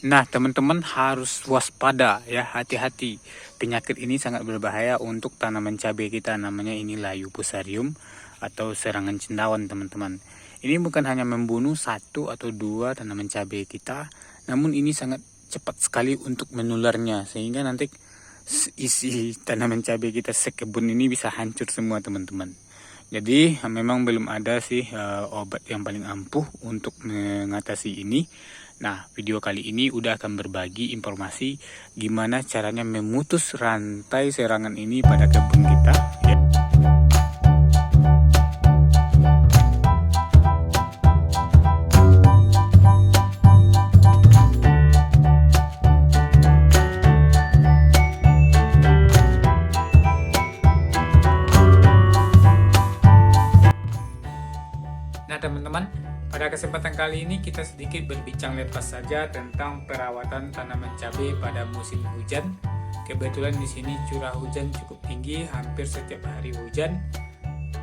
Nah, teman-teman harus waspada ya, hati-hati. Penyakit ini sangat berbahaya untuk tanaman cabai kita, namanya ini layu fusarium atau serangan cendawan, teman-teman. Ini bukan hanya membunuh satu atau dua tanaman cabai kita, namun ini sangat cepat sekali untuk menularnya, sehingga nanti isi tanaman cabai kita sekebun ini bisa hancur semua, teman-teman. Jadi memang belum ada sih obat yang paling ampuh untuk mengatasi ini. Nah, video kali ini udah akan berbagi informasi gimana caranya memutus rantai serangan ini pada kebun kita. Ya. Nah, teman-teman, pada kesempatan kali ini kita sedikit berbincang lepas saja tentang perawatan tanaman cabai pada musim hujan. Kebetulan di sini curah hujan cukup tinggi, hampir setiap hari hujan.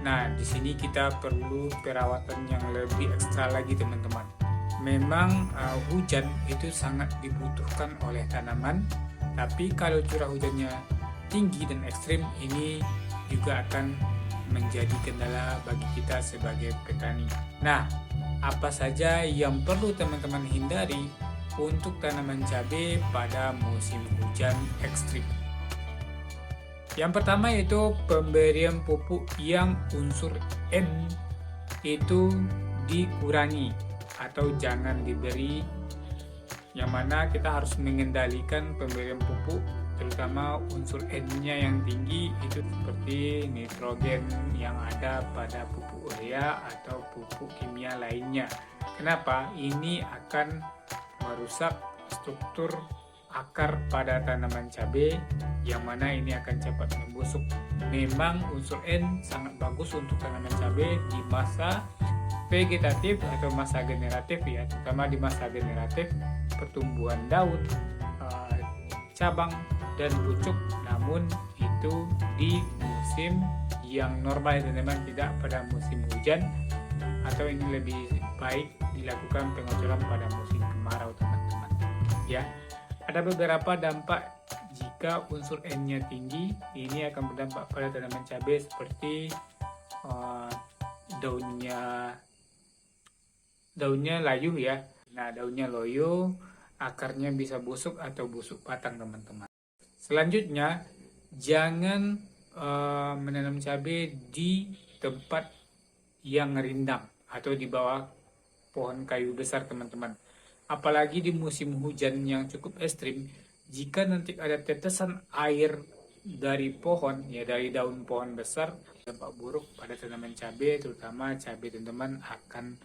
Nah, di sini kita perlu perawatan yang lebih ekstra lagi, teman-teman. Memang hujan itu sangat dibutuhkan oleh tanaman, tapi kalau curah hujannya tinggi dan ekstrim, ini juga akan menjadi kendala bagi kita sebagai petani. Nah, apa saja yang perlu teman-teman hindari untuk tanaman cabai pada musim hujan ekstrim? Yang pertama yaitu pemberian pupuk yang unsur N itu dikurangi atau jangan diberi, yang mana kita harus mengendalikan pemberian pupuk terutama unsur N-nya yang tinggi, itu seperti nitrogen yang ada pada pupuk urea atau pupuk kimia lainnya. Kenapa? Ini akan merusak struktur akar pada tanaman cabai, yang mana ini akan cepat membusuk. Memang unsur N sangat bagus untuk tanaman cabai di masa vegetatif atau masa generatif ya, terutama di masa generatif pertumbuhan daun, cabang dan pucuk. Namun itu di musim yang normal, teman-teman, tidak pada musim hujan, atau ini lebih baik dilakukan pengocoran pada musim kemarau, teman-teman. Ya, ada beberapa dampak jika unsur N-nya tinggi. Ini akan berdampak pada tanaman cabai seperti daunnya layu ya. Nah, daunnya loyo, akarnya bisa busuk atau busuk batang, teman-teman. Selanjutnya, jangan menanam cabai di tempat yang rindang atau di bawah pohon kayu besar, teman-teman. Apalagi di musim hujan yang cukup ekstrim, jika nanti ada tetesan air dari pohon, ya dari daun pohon besar, dampak buruk pada tanaman cabai, terutama cabai, teman-teman, akan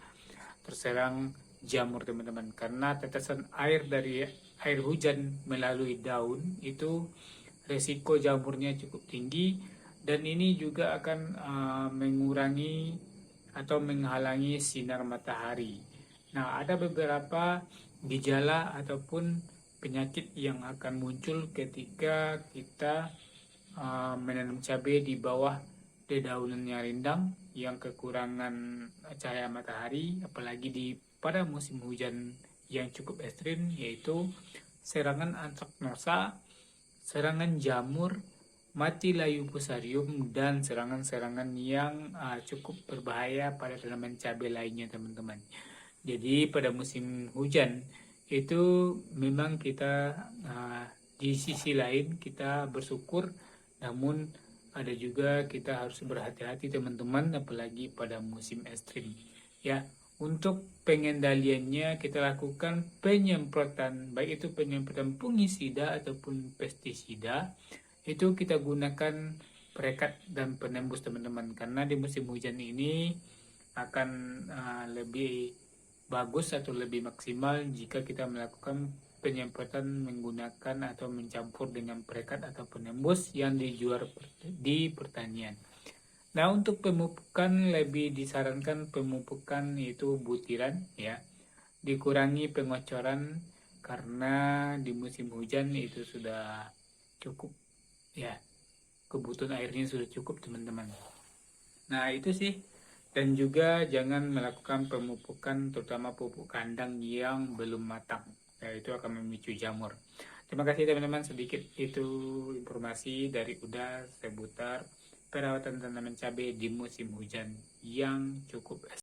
terserang jamur, teman-teman, karena tetesan air dari air hujan melalui daun itu resiko jamurnya cukup tinggi, dan ini juga akan mengurangi atau menghalangi sinar matahari. Nah, ada beberapa gejala ataupun penyakit yang akan muncul ketika kita menanam cabai di bawah dedaunannya rindang yang kekurangan cahaya matahari, apalagi pada musim hujan yang cukup ekstrim, yaitu serangan antraknosa, serangan jamur, mati layu fusarium, dan serangan-serangan yang cukup berbahaya pada tanaman cabai lainnya, teman-teman. Jadi pada musim hujan itu memang kita di sisi lain kita bersyukur, namun ada juga kita harus berhati-hati, teman-teman, apalagi pada musim ekstrim. Ya, untuk pengendaliannya kita lakukan penyemprotan, baik itu penyemprotan fungisida ataupun pestisida. Itu kita gunakan perekat dan penembus, teman-teman, karena di musim hujan ini akan lebih bagus atau lebih maksimal jika kita melakukan penyemprotan menggunakan atau mencampur dengan perekat atau penembus yang dijual di pertanian. Nah, untuk pemupukan lebih disarankan pemupukan itu butiran ya. Dikurangi pengocoran karena di musim hujan itu sudah cukup ya. Kebutuhan airnya sudah cukup, teman-teman. Nah, itu sih. Dan juga jangan melakukan pemupukan terutama pupuk kandang yang belum matang Nah, itu akan memicu jamur. Terima kasih teman-teman, sedikit itu informasi dari Uda seputar perawatan tanaman cabai di musim hujan yang cukup